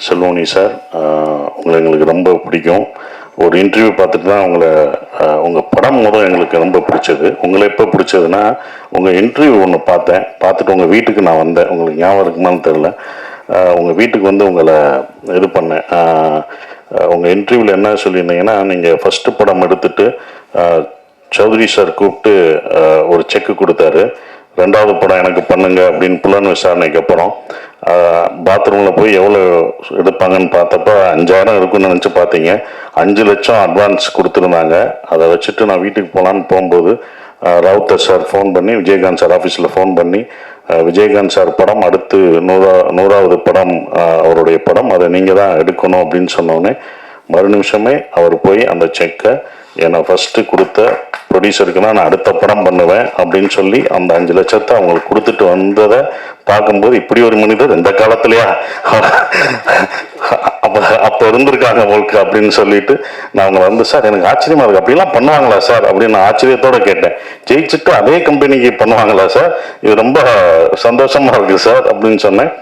Selvamani sir, உங்களை எங்களுக்கு ரொம்ப பிடிக்கும். ஒரு இன்டர்வியூ பார்த்துட்டு தான் உங்கள் படம் எங்களுக்கு ரொம்ப பிடிச்சது. உங்களை எப்போ பிடிச்சதுன்னா, உங்கள் இன்டர்வியூ ஒன்று பார்த்தேன். பார்த்துட்டு உங்கள் வீட்டுக்கு நான் வந்தேன். உங்களுக்கு ஞாபகம் இருக்குமான்னு தெரில. உங்கள் வீட்டுக்கு வந்து உங்களை இது பண்ணேன். உங்கள் இன்டர்வியூவில் என்ன சொல்லியிருந்தீங்கன்னா, நீங்கள் ஃபஸ்ட்டு படம் எடுத்துட்டு சௌத்ரி சார் கூப்பிட்டு ஒரு செக்கு கொடுத்தாரு. 2வது படம் எனக்கு பண்ணுங்க அப்படின்னு புலன் விசாரணைக்கு அப்புறம் பாத்ரூமில் போய் எவ்வளோ எடுப்பாங்கன்னு பார்த்தப்ப 5000 இருக்குன்னு நினச்சி பார்த்தீங்க. 5 லட்சம் அட்வான்ஸ் கொடுத்துருந்தாங்க. அதை வச்சுட்டு நான் வீட்டுக்கு போகலான்னு போகும்போது ராவுத்தர் சார் ஃபோன் பண்ணி, விஜயகாந்த் சார் ஆஃபீஸில் ஃபோன் பண்ணி, விஜயகாந்த் சார் படம் அடுத்து 100வது படம் அவருடைய படம், அதை நீங்கள் தான் எடுக்கணும் அப்படின்னு சொன்னோடனே மறு நிமிஷமே அவர் போய் அந்த செக்கை என்னை ஃபஸ்ட்டு கொடுத்த ப்ரொடியூசருக்குன்னா நான் அடுத்த படம் பண்ணுவேன் அப்படின்னு சொல்லி அந்த 5 லட்சத்தை அவங்களுக்கு கொடுத்துட்டு வந்ததை பார்க்கும்போது, இப்படி ஒரு மனிதர் இந்த காலத்துலையா அப்போ இருந்திருக்காங்க உங்களுக்கு அப்படின்னு சொல்லிட்டு நான் அவங்க வந்து, சார் எனக்கு ஆச்சரியமா இருக்கு, அப்படிலாம் பண்ணுவாங்களா சார் அப்படின்னு நான் ஆச்சரியத்தோட கேட்டேன். ஜெயிச்சுட்டு அதே கம்பெனிக்கு பண்ணுவாங்களா சார், இது ரொம்ப சந்தோஷமா இருக்கு சார் அப்படின்னு சொன்னேன்.